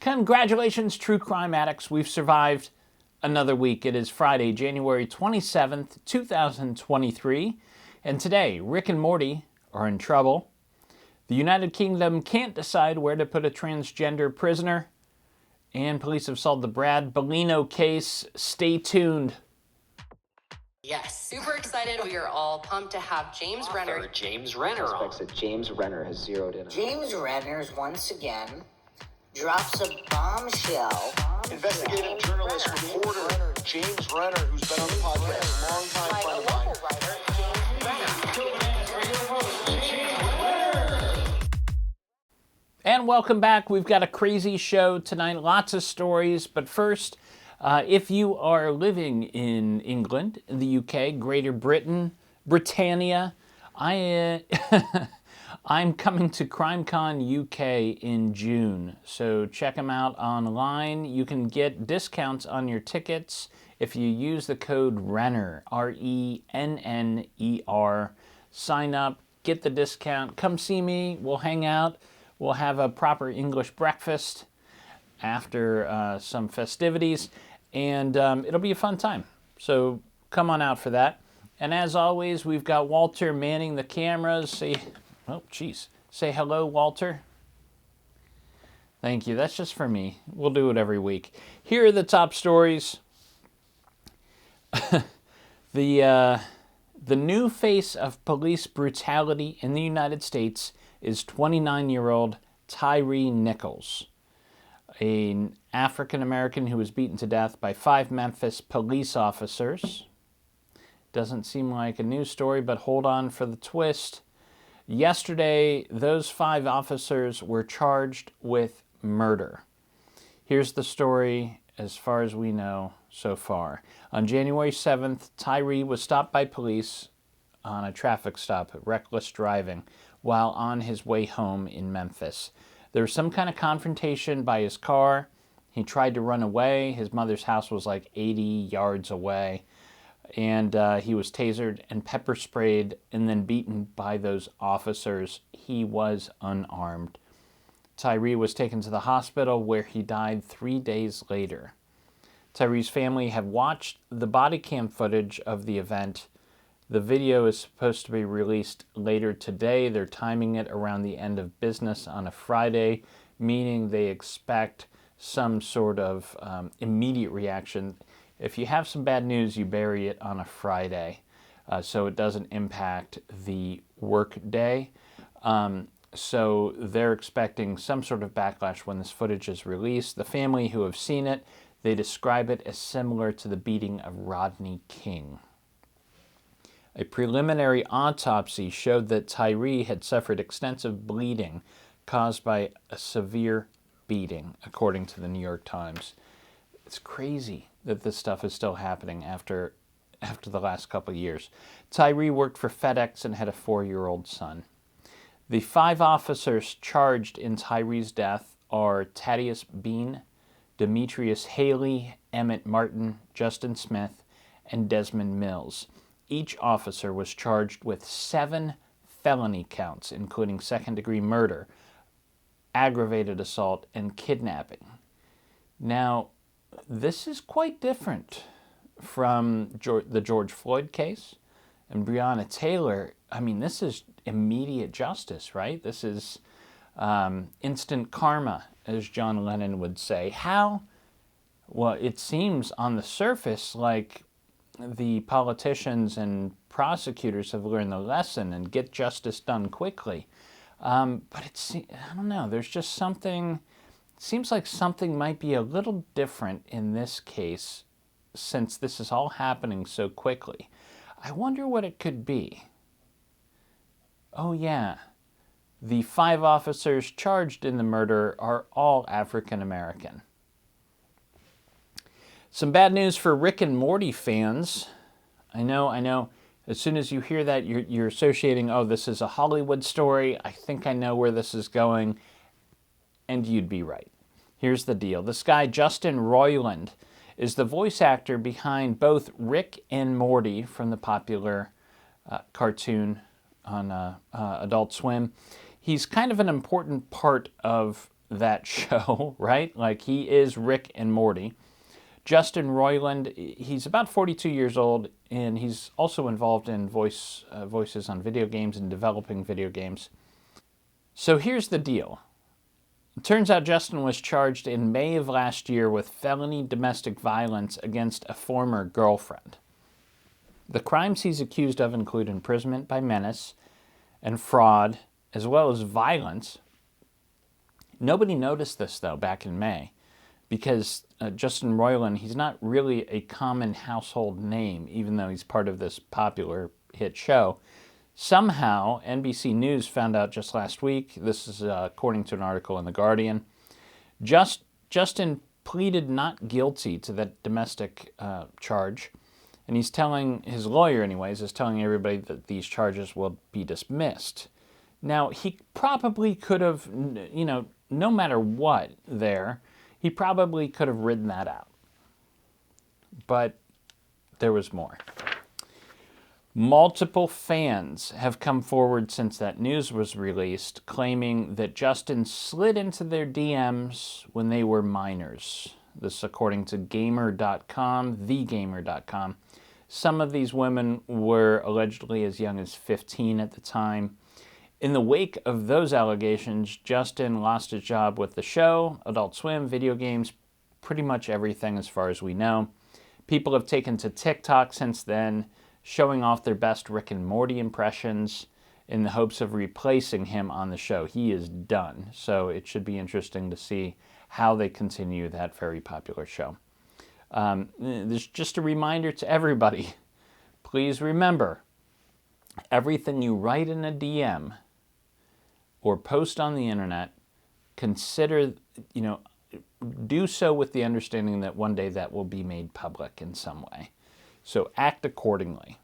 Congratulations, true crime addicts. We've survived another week. It is Friday, January 27th, 2023. And today, Rick and Morty are in trouble. The United Kingdom can't decide where to put a transgender prisoner. And police have solved the Brad Bellino case. Stay tuned. Yes, super excited. We are all pumped to have James Renner. James Renner on. That James Renner has zeroed in on. James Renner once again drops a bombshell. Investigative journalist, reporter, James Renner, who's been on the podcast a long time, friend of mine. And welcome back. We've got a crazy show tonight, lots of stories. But first, if you are living in England, in the UK, Greater Britain, Britannia, I'm coming to CrimeCon UK in June, so check them out online. You can get discounts on your tickets if you use the code RENNER, RENNER. Sign up, get the discount, come see me, we'll hang out, we'll have a proper English breakfast after some festivities, and it'll be a fun time. So come on out for that. And as always, we've got Walter manning the cameras. Oh, geez. Say hello, Walter. Thank you. That's just for me. We'll do it every week. Here are the top stories. The new face of police brutality in the United States is 29-year-old Tyre Nichols, an African-American who was beaten to death by 5 Memphis police officers. Doesn't seem like a news story, but hold on for the twist. Yesterday, those 5 officers were charged with murder. Here's the story as far as we know so far. On January 7th, Tyre was stopped by police on a traffic stop, reckless driving, while on his way home in Memphis. There was some kind of confrontation by his car. He tried to run away. His mother's house was like 80 yards away. And he was tasered and pepper sprayed and then beaten by those officers. He was unarmed. Tyre was taken to the hospital where he died 3 days later. Tyre's family have watched the body cam footage of the event. The video is supposed to be released later today. They're timing it around the end of business on a Friday, meaning they expect some sort of immediate reaction. If you have some bad news, you bury it on a Friday so it doesn't impact the work day. So they're expecting some sort of backlash when this footage is released. The family who have seen it, they describe it as similar to the beating of Rodney King. A preliminary autopsy showed that Tyre had suffered extensive bleeding caused by a severe beating, according to the New York Times. It's crazy that this stuff is still happening after the last couple of years. Tyre worked for FedEx and had a 4-year-old son. The 5 officers charged in Tyre's death are Thaddeus Bean, Demetrius Haley, Emmett Martin, Justin Smith, and Desmond Mills. Each officer was charged with 7 felony counts, including second-degree murder, aggravated assault, and kidnapping. Now, this is quite different from the George Floyd case and Breonna Taylor. I mean, this is immediate justice, right? This is instant karma, as John Lennon would say. How? Well, it seems on the surface like the politicians and prosecutors have learned the lesson and get justice done quickly. But I don't know, there's just something. Seems like something might be a little different in this case since this is all happening so quickly. I wonder what it could be. Oh yeah, the 5 officers charged in the murder are all African American. Some bad news for Rick and Morty fans. I know. As soon as you hear that, you're associating, oh, this is a Hollywood story. I think I know where this is going. And you'd be right. Here's the deal. This guy, Justin Roiland, is the voice actor behind both Rick and Morty from the popular cartoon on Adult Swim. He's kind of an important part of that show, right? Like, he is Rick and Morty. Justin Roiland, he's about 42 years old, and he's also involved in voices on video games and developing video games. So here's the deal. It turns out Justin was charged in May of last year with felony domestic violence against a former girlfriend. The crimes he's accused of include imprisonment by menace and fraud, as well as violence. Nobody noticed this, though, back in May, because Justin Roiland, he's not really a common household name, even though he's part of this popular hit show. Somehow, NBC News found out just last week, this is according to an article in The Guardian, Justin pleaded not guilty to that domestic charge, and he's telling, his lawyer anyways, is telling everybody that these charges will be dismissed. Now, he probably could have, no matter what there, he probably could have ridden that out. But there was more. Multiple fans have come forward since that news was released, claiming that Justin slid into their DMs when they were minors. This according to Gamer.com, thegamer.com. Some of these women were allegedly as young as 15 at the time. In the wake of those allegations, Justin lost his job with the show, Adult Swim, video games, pretty much everything as far as we know. People have taken to TikTok since then, showing off their best Rick and Morty impressions in the hopes of replacing him on the show. He is done, so it should be interesting to see how they continue that very popular show. There's just a reminder to everybody, please remember, everything you write in a DM or post on the internet, consider, do so with the understanding that one day that will be made public in some way. So act accordingly.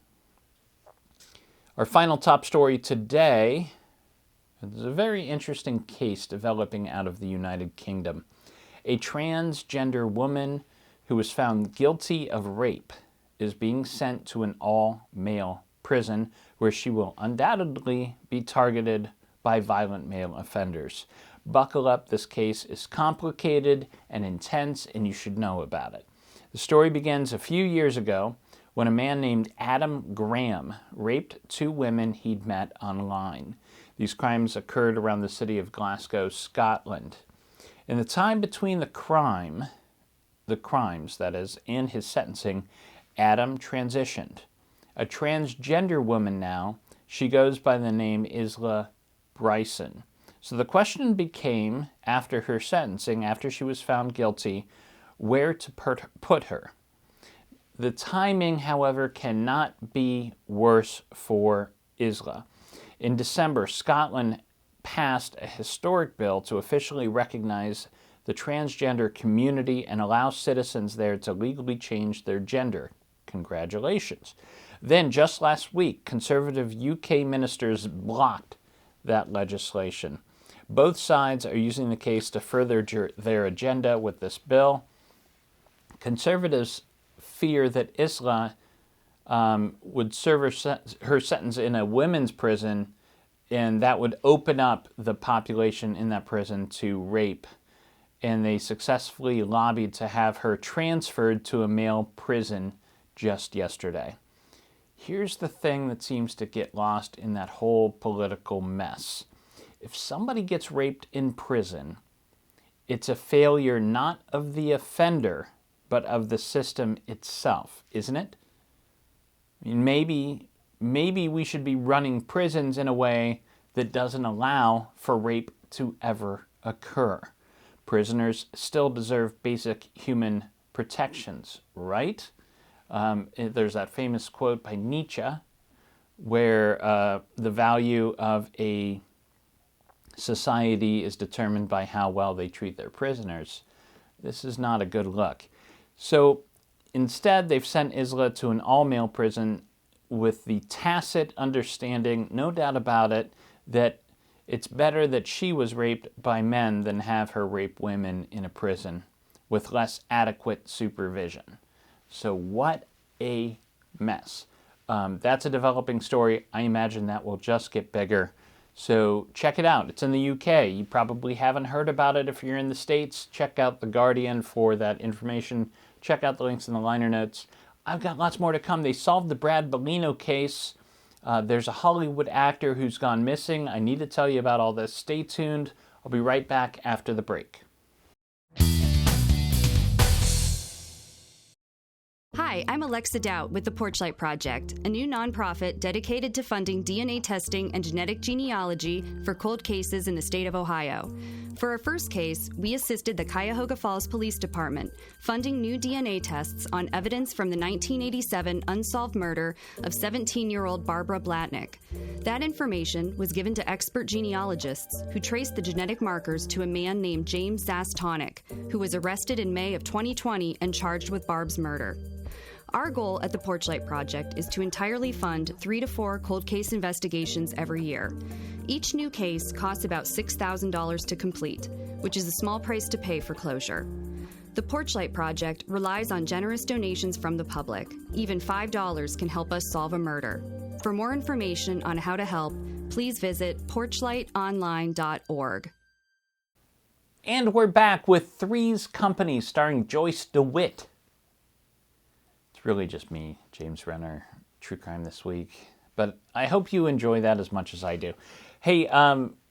Our final top story today is a very interesting case developing out of the United Kingdom. A transgender woman who was found guilty of rape is being sent to an all-male prison where she will undoubtedly be targeted by violent male offenders. Buckle up, this case is complicated and intense, and you should know about it. The story begins a few years ago when a man named Adam Graham raped two women he'd met online. These crimes occurred around the city of Glasgow, Scotland. In the time between the crimes, that is, and his sentencing, Adam transitioned. A transgender woman now, she goes by the name Isla Bryson. So the question became, after her sentencing, after she was found guilty, where to put her. The timing, however, cannot be worse for Isla. In December, Scotland passed a historic bill to officially recognize the transgender community and allow citizens there to legally change their gender. Congratulations. Then, just last week, conservative UK ministers blocked that legislation. Both sides are using the case to further their agenda with this bill. Conservatives fear that Isla would serve her sentence in a women's prison, and that would open up the population in that prison to rape. And they successfully lobbied to have her transferred to a male prison just yesterday. Here's the thing that seems to get lost in that whole political mess. If somebody gets raped in prison, it's a failure not of the offender, but of the system itself, isn't it? I mean, maybe we should be running prisons in a way that doesn't allow for rape to ever occur. Prisoners still deserve basic human protections, right? There's that famous quote by Nietzsche where the value of a society is determined by how well they treat their prisoners. This is not a good look. So instead, they've sent Isla to an all-male prison with the tacit understanding, no doubt about it, that it's better that she was raped by men than have her rape women in a prison with less adequate supervision. So what a mess. That's a developing story. I imagine that will just get bigger. So check it out. It's in the UK. You probably haven't heard about it if you're in the States. Check out The Guardian for that information. Check out the links in the liner notes. I've got lots more to come. They solved the Brad Bellino case. There's a Hollywood actor who's gone missing. I need to tell you about all this. Stay tuned. I'll be right back after the break. Hi, I'm Alexa Dowd with the Porchlight Project, a new nonprofit dedicated to funding DNA testing and genetic genealogy for cold cases in the state of Ohio. For our first case, we assisted the Cuyahoga Falls Police Department funding new DNA tests on evidence from the 1987 unsolved murder of 17-year-old Barbara Blatnick. That information was given to expert genealogists who traced the genetic markers to a man named James Zastonic, who was arrested in May of 2020 and charged with Barb's murder. Our goal at the Porchlight Project is to entirely fund 3 to 4 cold case investigations every year. Each new case costs about $6,000 to complete, which is a small price to pay for closure. The Porchlight Project relies on generous donations from the public. Even $5 can help us solve a murder. For more information on how to help, please visit porchlightonline.org. And we're back with Three's Company starring Joyce DeWitt. It's really just me, James Renner, True Crime This Week. But I hope you enjoy that as much as I do. Hey,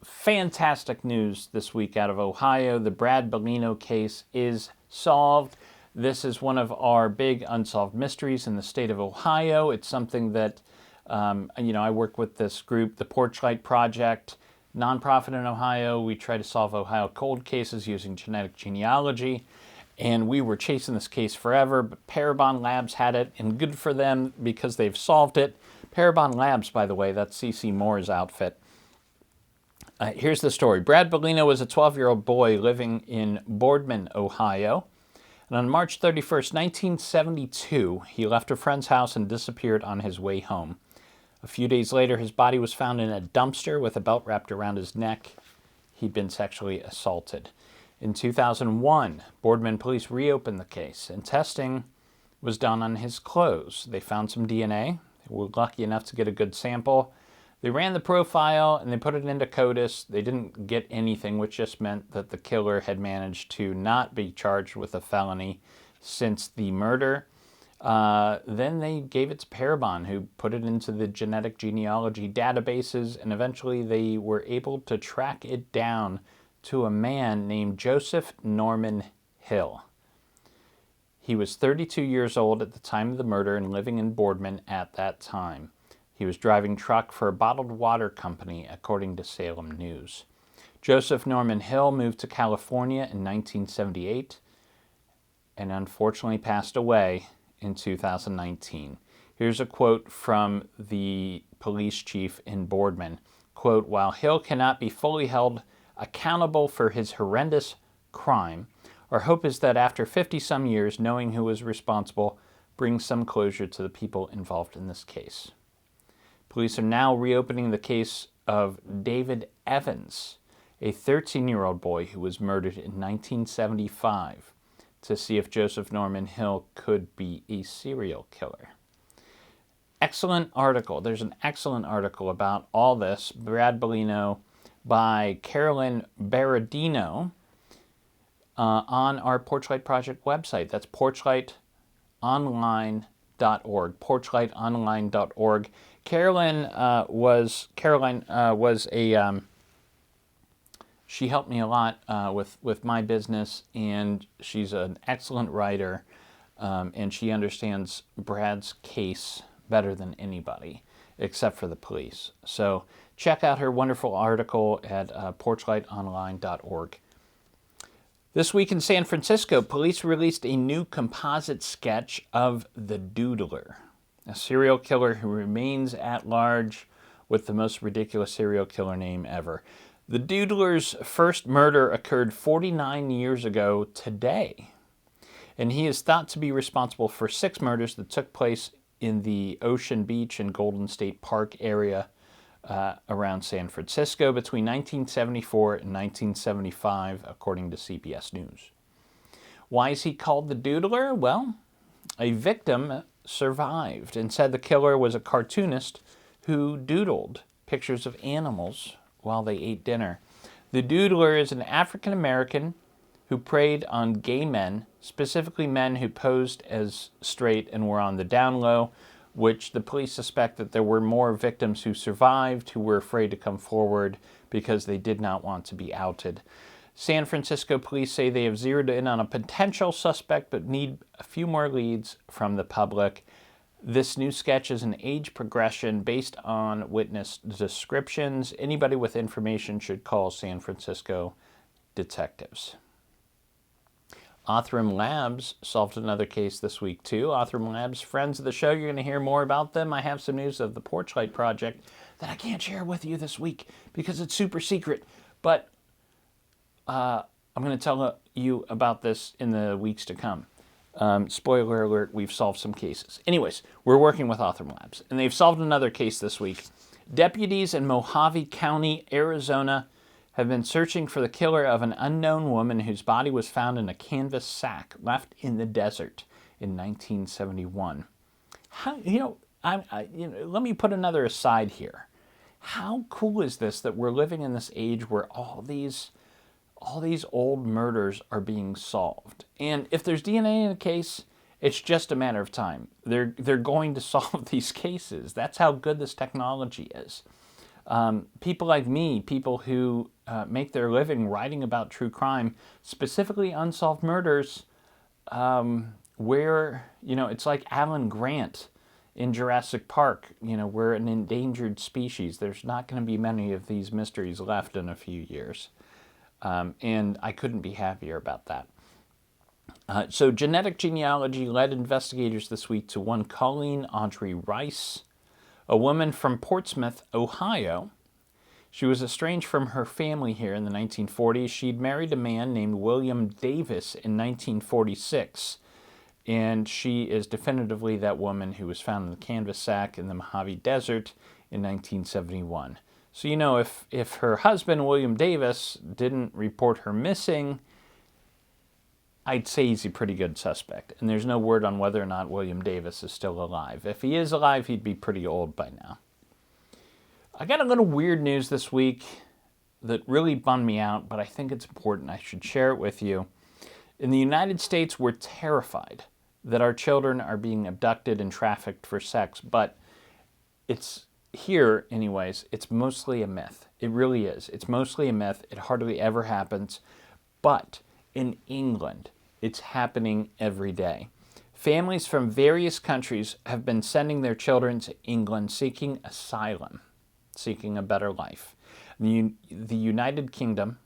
fantastic news this week out of Ohio. The Brad Bellino case is solved. This is one of our big unsolved mysteries in the state of Ohio. It's something that, I work with this group, the Porchlight Project, nonprofit in Ohio. We try to solve Ohio cold cases using genetic genealogy. And we were chasing this case forever, but Parabon Labs had it, and good for them because they've solved it. Parabon Labs, by the way, that's C.C. Moore's outfit. Here's the story. Brad Bellino was a 12-year-old boy living in Boardman, Ohio. And on March 31st, 1972, he left a friend's house and disappeared on his way home. A few days later, his body was found in a dumpster with a belt wrapped around his neck. He'd been sexually assaulted. In 2001, Boardman police reopened the case, and testing was done on his clothes. They found some DNA. They were lucky enough to get a good sample. They ran the profile, and they put it into CODIS. They didn't get anything, which just meant that the killer had managed to not be charged with a felony since the murder. Then they gave it to Parabon, who put it into the genetic genealogy databases, and eventually they were able to track it down to a man named Joseph Norman Hill. He was 32 years old at the time of the murder and living in Boardman at that time. He was driving truck for a bottled water company, according to Salem News. Joseph Norman Hill moved to California in 1978 and unfortunately passed away in 2019. Here's a quote from the police chief in Boardman. Quote, "While Hill cannot be fully held accountable for his horrendous crime, our hope is that after 50-some years, knowing who was responsible brings some closure to the people involved in this case." Police are now reopening the case of David Evans, a 13-year-old boy who was murdered in 1975, to see if Joseph Norman Hill could be a serial killer. Excellent article. There's an excellent article about all this. Brad Bellino by Carolyn Berardino on our Porchlight Project website. That's porchlightonline.org. Porchlightonline.org. Caroline was a she helped me a lot with my business, and she's an excellent writer, and she understands Brad's case better than anybody, except for the police. So check out her wonderful article at porchlightonline.org. This week in San Francisco, police released a new composite sketch of the Doodler, a serial killer who remains at large with the most ridiculous serial killer name ever. The Doodler's first murder occurred 49 years ago today, and he is thought to be responsible for 6 murders that took place in the Ocean Beach and Golden State Park area around San Francisco between 1974 and 1975, according to CBS News. Why is he called the Doodler? Well, a victim survived and said the killer was a cartoonist who doodled pictures of animals while they ate dinner. The Doodler is an African American who preyed on gay men, specifically men who posed as straight and were on the down low, which the police suspect that there were more victims who survived who were afraid to come forward because they did not want to be outed. San Francisco police say they have zeroed in on a potential suspect but need a few more leads from the public. This new sketch is an age progression based on witness descriptions. Anybody with information should call San Francisco detectives. Othram Labs solved another case this week, too. Othram Labs, friends of the show, you're going to hear more about them. I have some news of the Porchlight Project that I can't share with you this week because it's super secret. But I'm going to tell you about this in the weeks to come. Spoiler alert, we've solved some cases. Anyways, we're working with Othram Labs, and they've solved another case this week. Deputies in Mojave County, Arizona, have been searching for the killer of an unknown woman whose body was found in a canvas sack left in the desert in 1971. Let me put another aside here. How cool is this that we're living in this age where all these old murders are being solved? And if there's DNA in a case, it's just a matter of time. They're going to solve these cases. That's how good this technology is. People like me, people who make their living writing about true crime, specifically unsolved murders, where, it's like Alan Grant in Jurassic Park. We're an endangered species. There's not going to be many of these mysteries left in a few years. And I couldn't be happier about that. So genetic genealogy led investigators this week to one Colleen Audrey Rice, a woman from Portsmouth, Ohio. She was estranged from her family here in the 1940s. She'd married a man named William Davis in 1946, and she is definitively that woman who was found in the canvas sack in the Mojave Desert in 1971. So, if her husband, William Davis, didn't report her missing, I'd say he's a pretty good suspect. And there's no word on whether or not William Davis is still alive. If he is alive, he'd be pretty old by now. I got a little weird news this week that really bummed me out, but I think it's important. I should share it with you. In the United States, we're terrified that our children are being abducted and trafficked for sex, but it's here, anyways, it's mostly a myth. It really is. It's mostly a myth. It hardly ever happens. But in England, it's happening every day. Families from various countries have been sending their children to England seeking asylum, seeking a better life. The United Kingdom,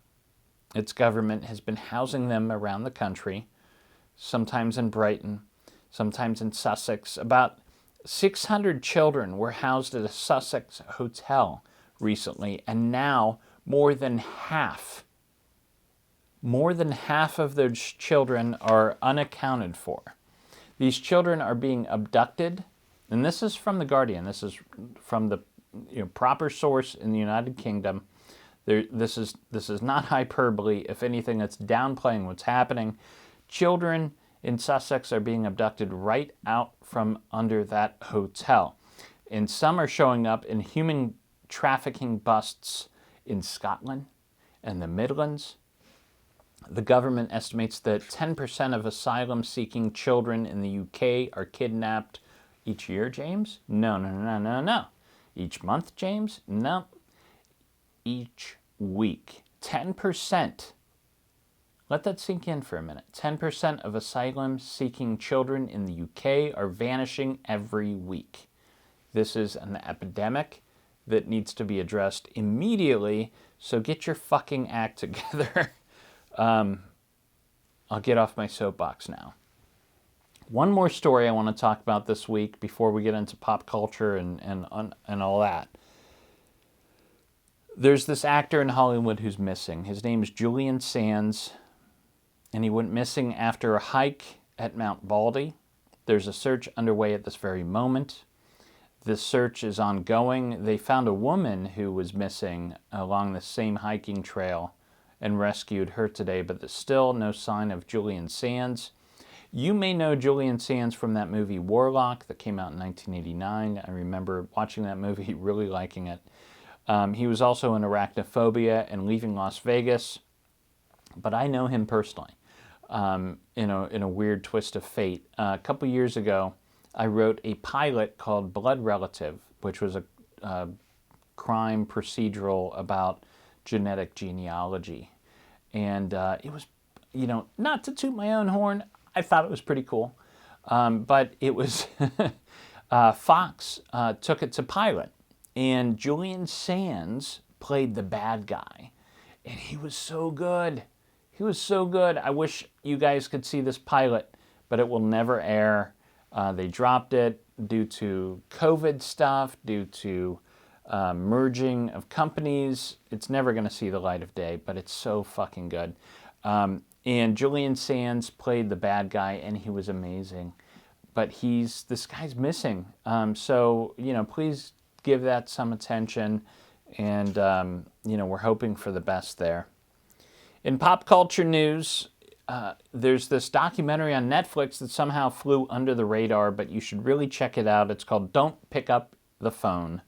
its government, has been housing them around the country, sometimes in Brighton, sometimes in Sussex. About 600 children were housed at a Sussex hotel recently, and now more than half of those children are unaccounted for. These children are being abducted, and this is from The Guardian. This is from the proper source in the United Kingdom. This is not hyperbole. If anything, it's downplaying what's happening. Children in Sussex are being abducted right out from under that hotel. And some are showing up in human trafficking busts in Scotland and the Midlands. The government estimates that 10% of asylum-seeking children in the UK are kidnapped each year, James? No. Each month, James? No. Each week. 10%. Let that sink in for a minute. 10% of asylum-seeking children in the UK are vanishing every week. This is an epidemic that needs to be addressed immediately, so get your fucking act together. I'll get off my soapbox now. One more story I want to talk about this week before we get into pop culture and all that. There's this actor in Hollywood who's missing. His name is Julian Sands, and he went missing after a hike at Mount Baldy. There's a search underway at this very moment. This search is ongoing. They found a woman who was missing along the same hiking trail and rescued her today, but there's still no sign of Julian Sands. You may know Julian Sands from that movie Warlock that came out in 1989. I remember watching that movie, really liking it. He was also in Arachnophobia and Leaving Las Vegas, but I know him personally in a weird twist of fate. A couple years ago, I wrote a pilot called Blood Relative, which was a crime procedural about genetic genealogy. And it was, not to toot my own horn, I thought it was pretty cool. But it was, Fox took it to pilot. And Julian Sands played the bad guy. And he was so good. He was so good. I wish you guys could see this pilot, but it will never air. They dropped it due to COVID stuff, due to merging of companies. It's never going to see the light of day, but it's so fucking good. And Julian Sands played the bad guy, and he was amazing. But this guy's missing. So, please give that some attention. And, we're hoping for the best there. In pop culture news, there's this documentary on Netflix that somehow flew under the radar, but you should really check it out. It's called Don't Pick Up the Phone.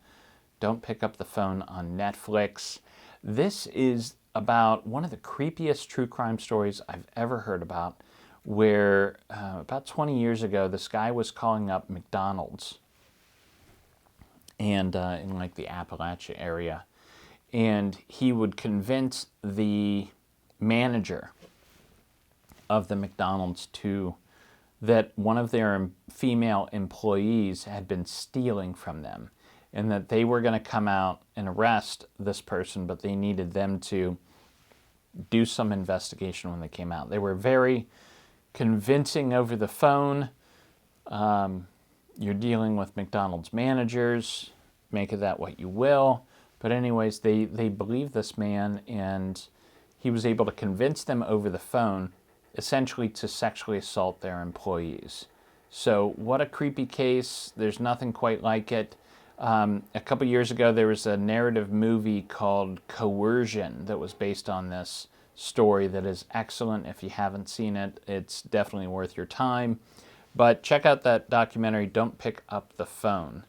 Don't Pick Up the Phone on Netflix. This is about one of the creepiest true crime stories I've ever heard about, where about 20 years ago, this guy was calling up McDonald's and in like the Appalachia area, and he would convince the manager of the McDonald's that one of their female employees had been stealing from them, and that they were going to come out and arrest this person, but they needed them to do some investigation when they came out. They were very convincing over the phone. You're dealing with McDonald's managers, make of that what you will. But anyways, they believed this man, and he was able to convince them over the phone essentially to sexually assault their employees. So what a creepy case. There's nothing quite like it. A couple years ago, there was a narrative movie called Coercion that was based on this story that is excellent. If you haven't seen it, it's definitely worth your time. But check out that documentary, Don't Pick Up the Phone,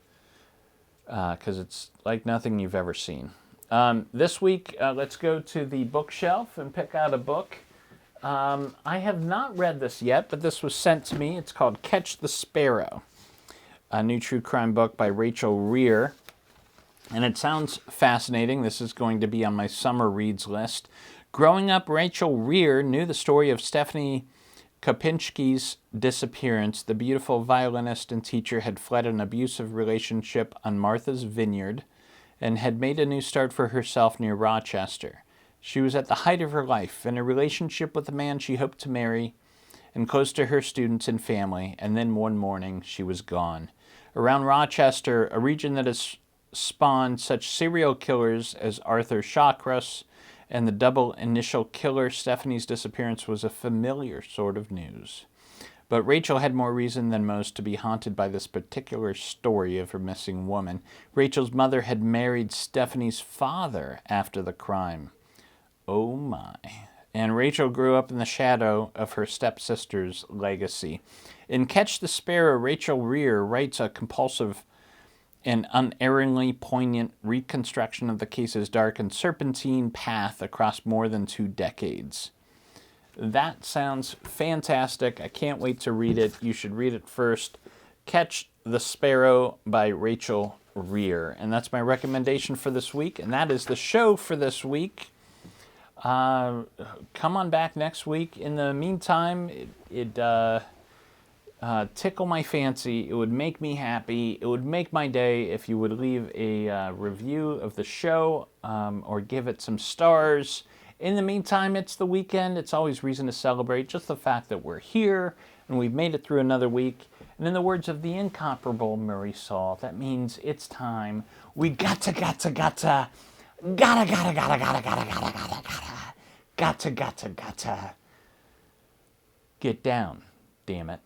because it's like nothing you've ever seen. This week, let's go to the bookshelf and pick out a book. I have not read this yet, but this was sent to me. It's called Catch the Sparrow, a new true crime book by Rachel Rear. And it sounds fascinating. This is going to be on my summer reads list. Growing up, Rachel Rear knew the story of Stephanie Kopinski's disappearance. The beautiful violinist and teacher had fled an abusive relationship on Martha's Vineyard and had made a new start for herself near Rochester. She was at the height of her life, in a relationship with a man she hoped to marry, and close to her students and family, and then one morning she was gone. Around Rochester, a region that has spawned such serial killers as Arthur Shawcross and the double initial killer, Stephanie's disappearance was a familiar sort of news. But Rachel had more reason than most to be haunted by this particular story of her missing woman. Rachel's mother had married Stephanie's father after the crime. Oh my. And Rachel grew up in the shadow of her stepsister's legacy. In Catch the Sparrow, Rachel Rear writes a compulsive and unerringly poignant reconstruction of the case's dark and serpentine path across more than 2 decades. That sounds fantastic. I can't wait to read it. You should read it first. Catch the Sparrow by Rachel Rear. And that's my recommendation for this week. And that is the show for this week. Come on back next week. In the meantime, tickle my fancy. It would make me happy. It would make my day if you would leave a review of the show or give it some stars. In the meantime, it's the weekend. It's always reason to celebrate. Just the fact that we're here and we've made it through another week. And in the words of the incomparable Murray Saul, that means it's time. We gotta get down, damn it.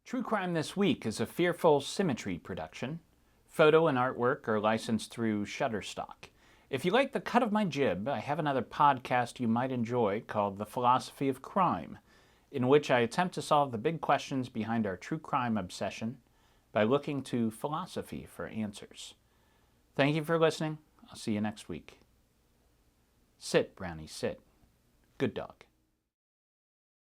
True Crime This Week is a Fearful Symmetry production. Photo and artwork are licensed through Shutterstock. If you like the cut of my jib, I have another podcast you might enjoy called The Philosophy of Crime, in which I attempt to solve the big questions behind our true crime obsession by looking to philosophy for answers. Thank you for listening. I'll see you next week. Sit, Brownie, sit. Good dog.